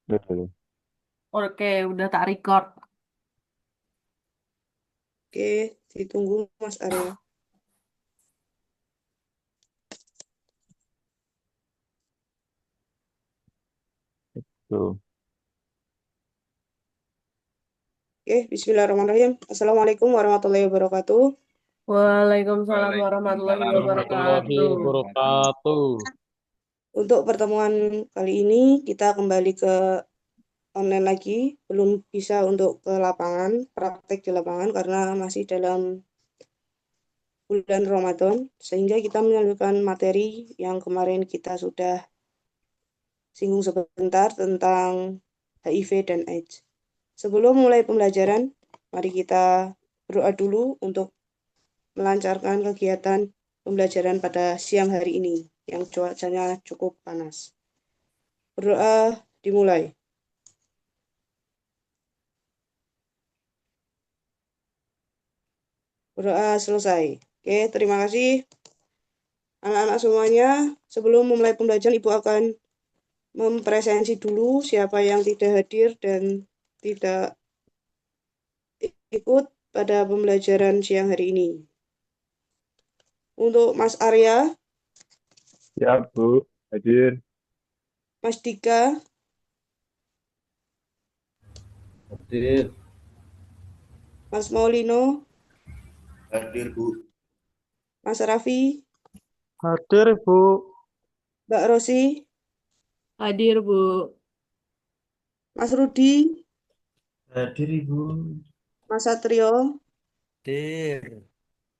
Betul. Oke, udah tak record. Oke, ditunggu Mas Arya. Tuh. Oke, Bismillahirrahmanirrahim. Assalamualaikum warahmatullahi wabarakatuh. Waalaikumsalam warahmatullahi Waalaikumsalam Warahmatullahi wabarakatuh. warahmatullahi wabarakatuh. wabarakatuh. Untuk pertemuan kali ini kita kembali ke online lagi. Belum bisa untuk ke lapangan, praktek di lapangan karena masih dalam bulan Ramadan. Sehingga kita menyalurkan materi yang kemarin kita sudah singgung sebentar tentang HIV dan AIDS. Sebelum mulai pembelajaran, mari kita berdoa dulu untuk melancarkan kegiatan pembelajaran pada siang hari ini yang cuacanya cukup panas. Berdoa dimulai. Berdoa selesai. Oke, terima kasih anak-anak semuanya. Sebelum memulai pembelajaran, Ibu akan mempresensi dulu siapa yang tidak hadir dan tidak ikut pada pembelajaran siang hari ini. Untuk Mas Arya, Ya, Bu. Hadir. Mas Dika, Hadir. Mas Maulino, Hadir, Bu. Mas Raffi, Hadir, Bu. Mbak Rosi, Hadir, Bu. Mas Rudi, Hadir, Ibu. Mas Satrio, Hadir.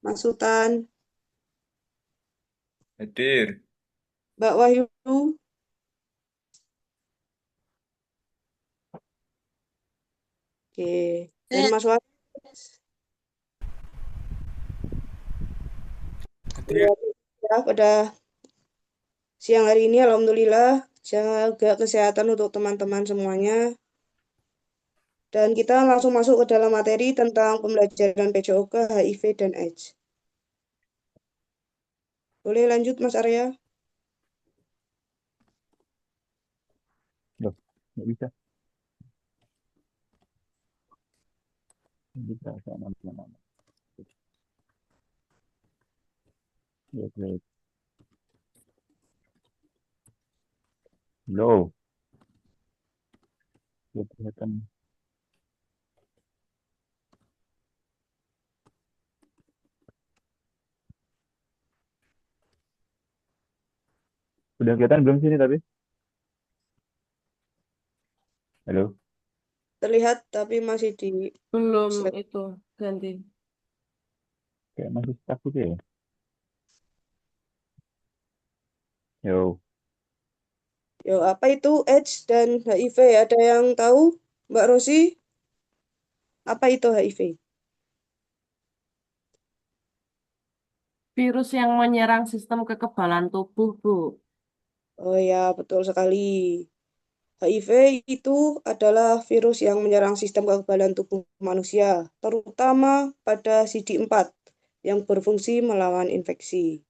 Mas Sultan, Hadir. Mbak Wahyu, oke, dan Mas Wahyu. Hadir. Ya, pada siang hari ini alhamdulillah jaga kesehatan untuk teman-teman semuanya. Dan kita langsung masuk ke dalam materi tentang pembelajaran PJOK, HIV, dan AIDS. Boleh lanjut Mas Arya? Loh, nggak bisa. Nggak bisa. Sama nama. Ya, baik. Loh, ya, kelihatan. Udah kelihatan belum sini tapi? Halo? Terlihat tapi masih di Belum slide. itu ganti. Kayak masih stuck gitu ya? Yo. Yo, apa itu AIDS dan HIV? Ada yang tahu? Mbak Rosi, apa itu HIV? Virus yang menyerang sistem kekebalan tubuh, Bu. Oh ya, betul sekali. HIV itu adalah virus yang menyerang sistem kekebalan tubuh manusia, terutama pada CD4 yang berfungsi melawan infeksi.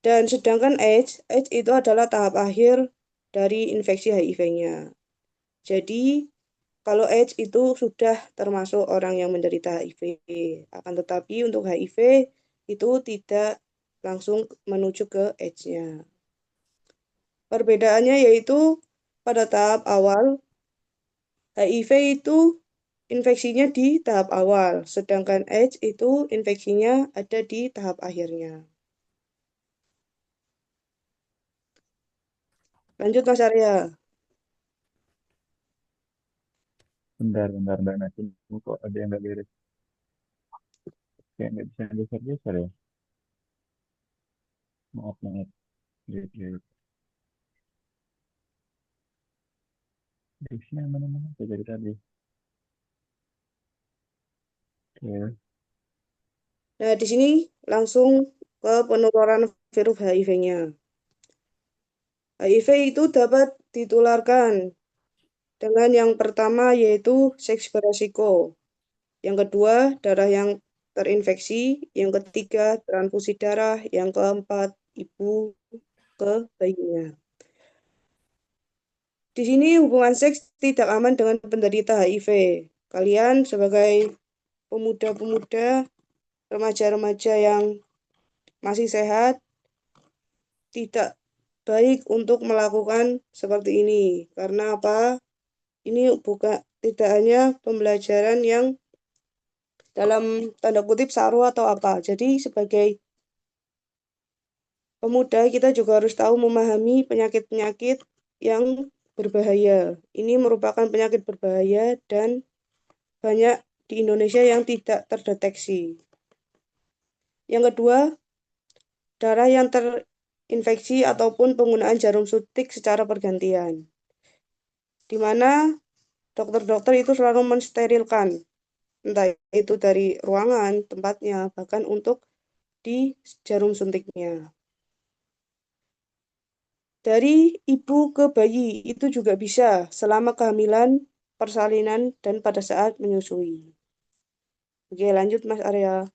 Dan sedangkan AIDS itu adalah tahap akhir dari infeksi HIV-nya. Jadi, kalau AIDS itu sudah termasuk orang yang menderita HIV. Akan tetapi untuk HIV itu tidak langsung menuju ke AIDS-nya. Perbedaannya yaitu pada tahap awal HIV itu infeksinya di tahap awal, sedangkan AIDS itu infeksinya ada di tahap akhirnya. Lanjut Mas Arya. Bentar, bentar, bentar. Nanti kok ada yang nggak beres. Kayak nggak bisa geser-geser ya? Maaf, maaf. Ya, ya. Disknya mana-mana. Saya dari tadi. Oke. Nah, di sini langsung ke penularan virus HIV-nya. HIV itu dapat ditularkan dengan yang pertama yaitu seks beresiko, yang kedua darah yang terinfeksi, yang ketiga transfusi darah, yang keempat ibu ke bayinya. Di sini hubungan seks tidak aman dengan penderita HIV. Kalian sebagai pemuda-pemuda, remaja-remaja yang masih sehat, tidak baik untuk melakukan seperti ini. Karena apa? Ini bukan tidak hanya pembelajaran yang dalam tanda kutip saru atau apa. Jadi sebagai pemuda kita juga harus tahu memahami penyakit-penyakit yang berbahaya. Ini merupakan penyakit berbahaya dan banyak di Indonesia yang tidak terdeteksi. Yang kedua, darah yang terinfeksi ataupun penggunaan jarum suntik secara bergantian. Di mana dokter-dokter itu selalu mensterilkan, entah itu dari ruangan, tempatnya, bahkan untuk di jarum suntiknya. Dari ibu ke bayi itu juga bisa selama kehamilan, persalinan, dan pada saat menyusui. Oke, lanjut Mas Arya.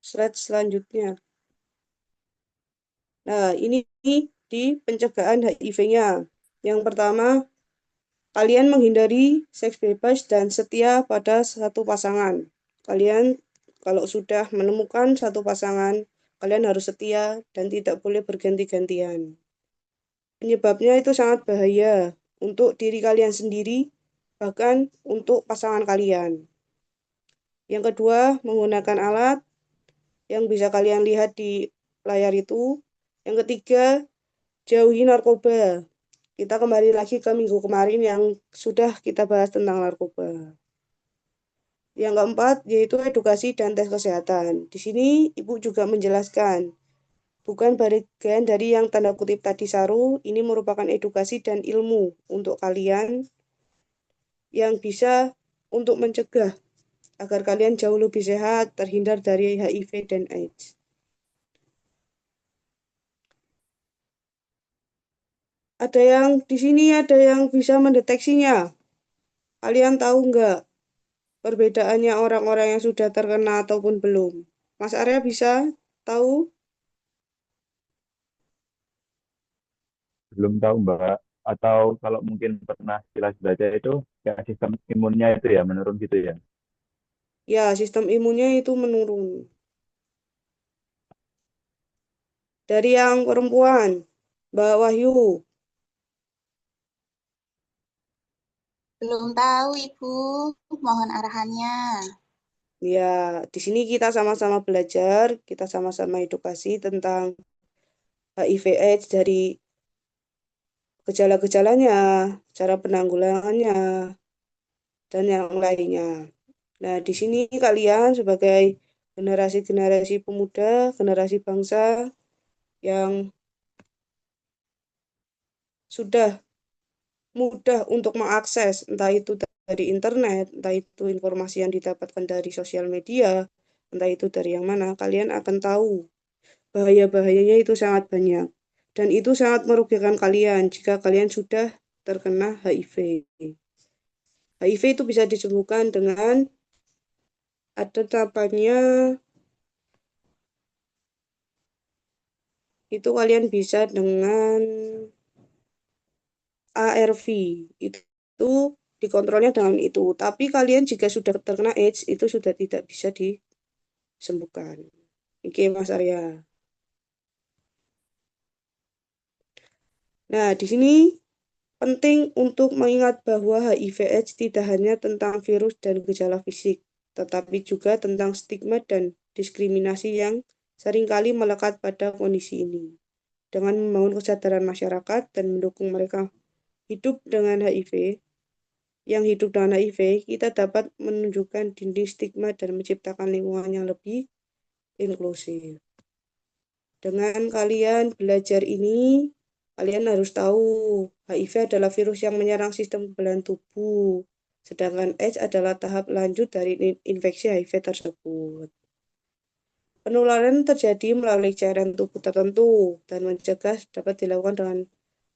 Slide selanjutnya. Nah, ini di pencegahan HIV-nya. Yang pertama, kalian menghindari seks bebas dan setia pada satu pasangan. Kalian kalau sudah menemukan satu pasangan, kalian harus setia dan tidak boleh berganti-gantian. Penyebabnya itu sangat bahaya untuk diri kalian sendiri, bahkan untuk pasangan kalian. Yang kedua, menggunakan alat yang bisa kalian lihat di layar itu. Yang ketiga, jauhi narkoba. Kita kembali lagi ke minggu kemarin yang sudah kita bahas tentang narkoba. Yang keempat, yaitu edukasi dan tes kesehatan. Di sini Ibu juga menjelaskan, bukan bagian dari yang tanda kutip tadi saru, ini merupakan edukasi dan ilmu untuk kalian yang bisa untuk mencegah agar kalian jauh lebih sehat, terhindar dari HIV dan AIDS. Ada yang di sini ada yang bisa mendeteksinya. Kalian tahu nggak perbedaannya orang-orang yang sudah terkena ataupun belum? Mas Arya bisa tahu? Belum tahu Mbak. Atau kalau mungkin pernah jelas baca itu, ya sistem imunnya itu ya menurun gitu ya. Ya, sistem imunnya itu menurun. Dari yang perempuan, Mbak Wahyu. Belum tahu, Ibu. Mohon arahannya. Ya, di sini kita sama-sama belajar, kita sama-sama edukasi tentang HIV/AIDS dari gejala-gejalanya, cara penanggulangannya, dan yang lainnya. Nah, di sini kalian sebagai generasi-generasi pemuda, generasi bangsa yang sudah mudah untuk mengakses, entah itu dari internet, entah itu informasi yang didapatkan dari sosial media, entah itu dari yang mana, kalian akan tahu bahaya-bahayanya itu sangat banyak. Dan itu sangat merugikan kalian jika kalian sudah terkena HIV. HIV itu bisa disembuhkan dengan ada tahapannya, itu kalian bisa dengan ARV. Itu dikontrolnya dengan itu. Tapi kalian jika sudah terkena AIDS, itu sudah tidak bisa disembuhkan. Oke, Mas Arya. Nah, di sini penting untuk mengingat bahwa HIV/AIDS tidak hanya tentang virus dan gejala fisik, tetapi juga tentang stigma dan diskriminasi yang seringkali melekat pada kondisi ini. Dengan membangun kesadaran masyarakat dan mendukung mereka hidup dengan HIV, kita dapat menunjukkan dinding stigma dan menciptakan lingkungan yang lebih inklusif. Dengan kalian belajar ini, kalian harus tahu HIV adalah virus yang menyerang sistem kekebalan tubuh, sedangkan AIDS adalah tahap lanjut dari infeksi HIV tersebut. Penularan terjadi melalui cairan tubuh tertentu dan mencegah dapat dilakukan dengan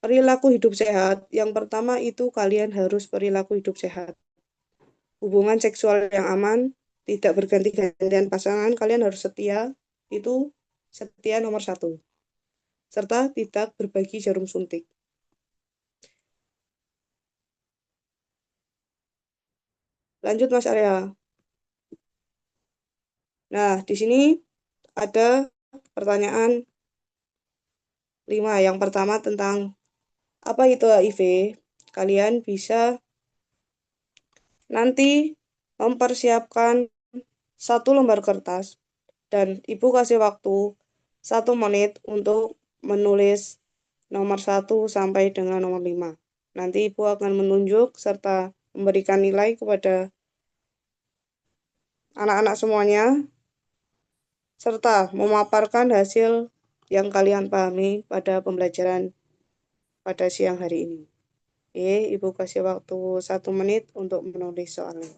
perilaku hidup sehat. Yang pertama itu kalian harus perilaku hidup sehat. Hubungan seksual yang aman, tidak berganti-gantian pasangan, kalian harus setia. Itu setia nomor satu. Serta tidak berbagi jarum suntik. Lanjut Mas Arya. Nah, di sini ada pertanyaan 5. Yang pertama tentang apa itu HIV. Kalian bisa nanti mempersiapkan 1 lembar kertas dan Ibu kasih waktu 1 menit untuk menulis nomor 1 sampai dengan nomor 5. Nanti Ibu akan menunjuk serta memberikan nilai kepada anak-anak semuanya serta memaparkan hasil yang kalian pahami pada pembelajaran pada siang hari ini. Oke, Ibu kasih waktu 1 menit untuk menulis soalnya.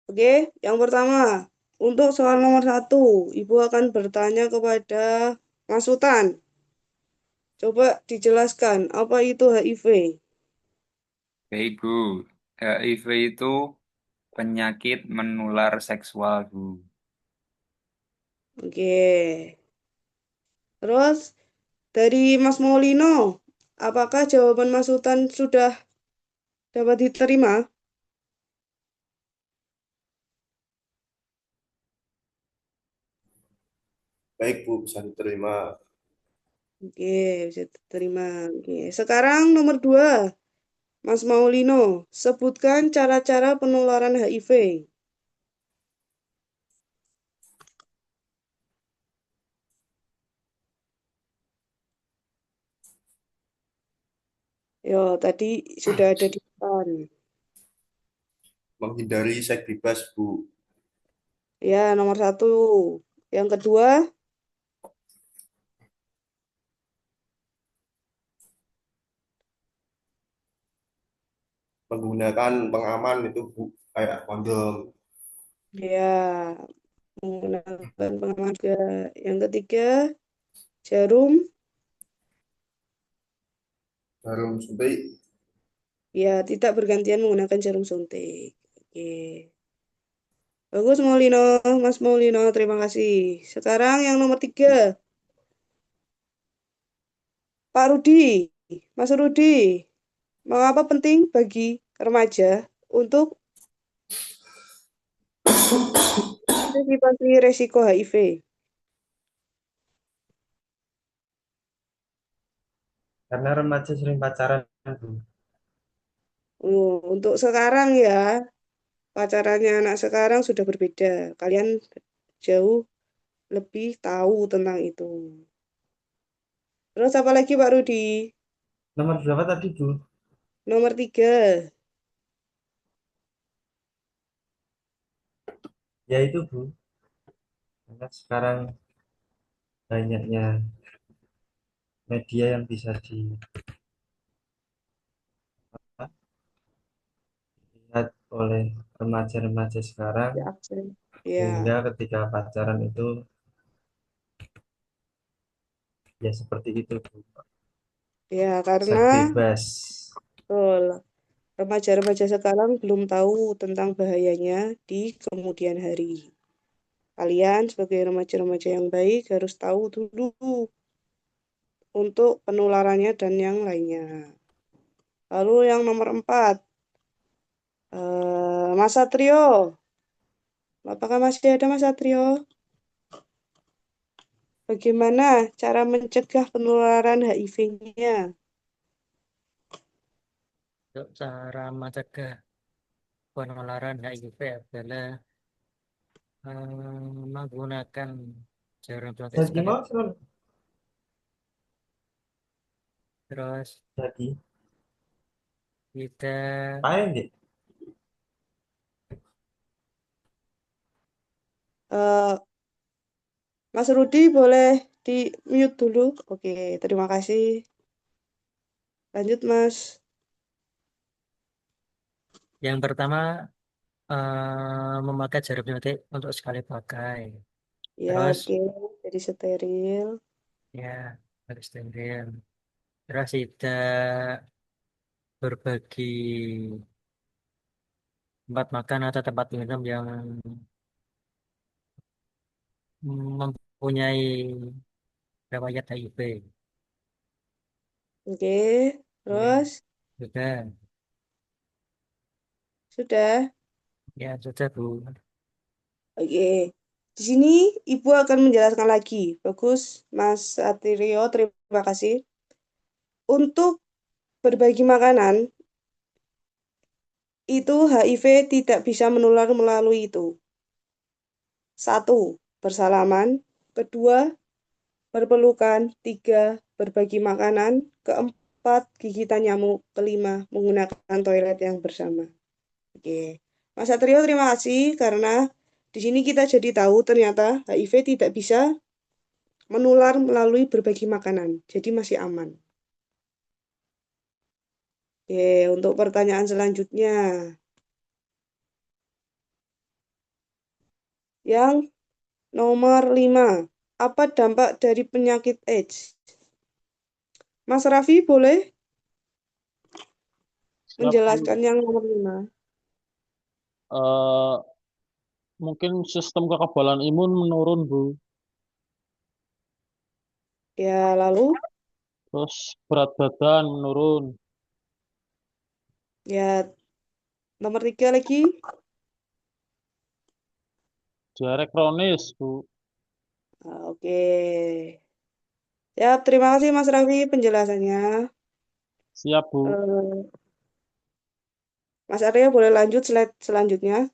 Oke, yang pertama, untuk soal nomor 1, Ibu akan bertanya kepada Mas Sultan. Coba dijelaskan, apa itu HIV? Baik, Bu. HIV itu penyakit menular seksual, Bu. Oke. Terus, dari Mas Maulino, apakah jawaban Mas Sultan sudah dapat diterima? Baik Bu, bisa diterima. Oke, bisa diterima. Oke. Sekarang nomor 2, Mas Maulino, sebutkan cara-cara penularan HIV. Yo, tadi sudah ada di depan. Menghindari seks bebas Bu. Ya, nomor 1. Yang kedua, Menggunakan pengaman itu Bu, kayak kondom. ya, menggunakan pengaman juga. Yang ketiga, jarum. Jarum suntik. Ya, tidak bergantian menggunakan jarum suntik. Oke. Bagus, Maulino. Mas Maulino, terima kasih. Sekarang yang nomor 3, Pak Rudi. Mas Rudi, mengapa penting bagi remaja untuk antisipasi resiko HIV? Karena remaja sering pacaran Bu. Untuk sekarang ya, pacarannya anak sekarang sudah berbeda. Kalian jauh lebih tahu tentang itu. Terus apa lagi Pak Rudi? Nomor berapa tadi Bu? Nomor 3. Ya itu Bu. Karena sekarang banyaknya media yang bisa dilihat oleh remaja-remaja sekarang, Ya, aksen. sehingga Ya, ketika pacaran itu ya seperti itu Bu. ya karena Seks bebas. betul, remaja-remaja sekarang belum tahu tentang bahayanya di kemudian hari. Kalian sebagai remaja-remaja yang baik harus tahu dulu untuk penularannya dan yang lainnya. Lalu yang nomor 4, Mas Satrio. Apakah masih ada Mas Satrio? Bagaimana cara mencegah penularan HIV-nya? Untuk cara mencegah penularan HIV adalah menggunakan jarum suntik Jadi sekali. mau Son? Terus Jadi kita main deh. Eh, Mas Rudi boleh di mute dulu. Oke, terima kasih. Lanjut, Mas. Yang pertama memakai jarum suntik untuk sekali pakai. Ya, Terus oke. Jadi steril. ya harus steril. Terus tidak berbagi tempat makan atau tempat minum yang mempunyai riwayat HIV. Oke. Ya, Terus, sudah. sudah. Ya, sudah Bu. Oke. Di sini Ibu akan menjelaskan lagi. Bagus, Mas Atirio. Terima kasih. Untuk berbagi makanan, itu HIV tidak bisa menular melalui itu. 1. Bersalaman. 2. Berpelukan. 3. Berbagi makanan. 4. Gigitan nyamuk. 5. Menggunakan toilet yang bersama. Oke. Mas Satrio, terima kasih karena di sini kita jadi tahu ternyata HIV tidak bisa menular melalui berbagi makanan. Jadi masih aman. Oke, untuk pertanyaan selanjutnya. Yang nomor 5. Apa dampak dari penyakit AIDS? Mas Raffi boleh Siap, Bu. menjelaskan yang nomor 5. Eh, mungkin sistem kekebalan imun menurun, Bu. Ya, lalu Terus berat badan menurun. ya nomor 3 lagi. Diare kronis, Bu. Oke. Ya, terima kasih Mas Raffi penjelasannya. Siap, Bu. Eh, Mas Arya boleh lanjut slide selanjutnya.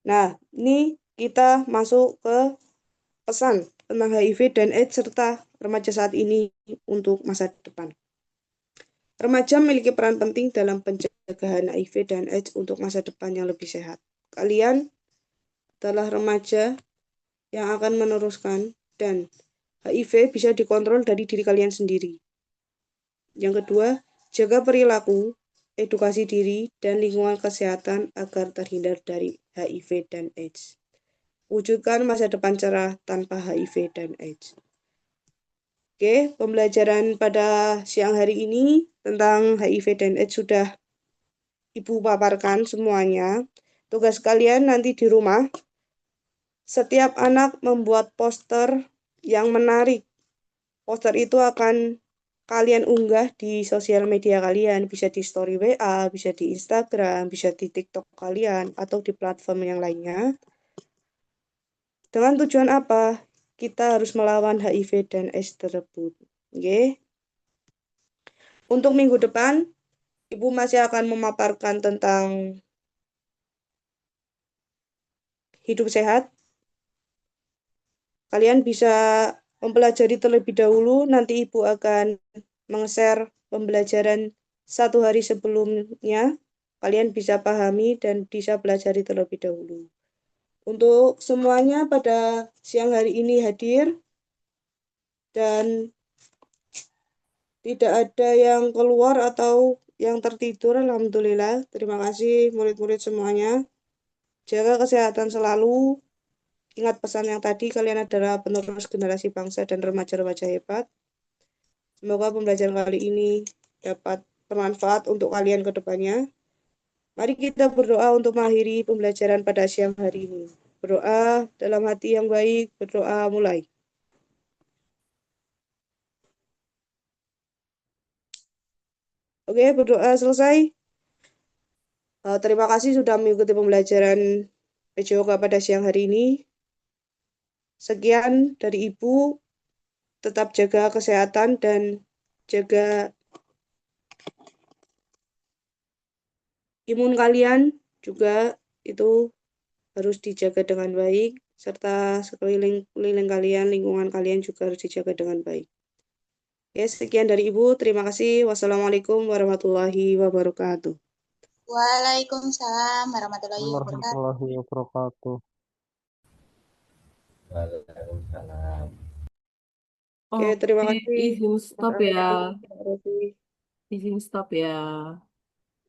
Nah, ini kita masuk ke pesan tentang HIV dan AIDS serta remaja saat ini untuk masa depan. Remaja memiliki peran penting dalam pencegahan HIV dan AIDS untuk masa depan yang lebih sehat. Kalian adalah remaja yang akan meneruskan dan HIV bisa dikontrol dari diri kalian sendiri. Yang kedua, jaga perilaku, edukasi diri, dan lingkungan kesehatan agar terhindar dari HIV dan AIDS. Wujudkan masa depan cerah tanpa HIV dan AIDS. Oke, pembelajaran pada siang hari ini tentang HIV dan AIDS sudah Ibu paparkan semuanya. Tugas kalian nanti di rumah, setiap anak membuat poster yang menarik. Poster itu akan kalian unggah di sosial media kalian, bisa di story WA, bisa di Instagram, bisa di TikTok kalian, atau di platform yang lainnya. Dengan tujuan apa? Kita harus melawan HIV dan AIDS tersebut. Oke. Untuk minggu depan, Ibu masih akan memaparkan tentang hidup sehat. Kalian bisa mempelajari terlebih dahulu, nanti Ibu akan meng-share pembelajaran 1 hari sebelumnya. Kalian bisa pahami dan bisa pelajari terlebih dahulu. Untuk semuanya pada siang hari ini hadir dan tidak ada yang keluar atau yang tertidur. Alhamdulillah. Terima kasih murid-murid semuanya. Jaga kesehatan selalu. Ingat pesan yang tadi, kalian adalah penerus generasi bangsa dan remaja-remaja hebat. Semoga pembelajaran kali ini dapat bermanfaat untuk kalian ke depannya. Mari kita berdoa untuk mengakhiri pembelajaran pada siang hari ini. Berdoa dalam hati yang baik, berdoa mulai. Oke, berdoa selesai. Terima kasih sudah mengikuti pembelajaran PJOK pada siang hari ini. Sekian dari Ibu, tetap jaga kesehatan dan jaga imun kalian juga itu harus dijaga dengan baik, serta sekeliling kalian, lingkungan kalian juga harus dijaga dengan baik. Oke, sekian dari Ibu. Terima kasih. Wassalamualaikum warahmatullahi wabarakatuh. Waalaikumsalam warahmatullahi wabarakatuh. Warahmatullahi wabarakatuh. Waalaikumsalam. Oke, terima Oke, kasih. izin stop ya. Terima kasih. Izin stop ya.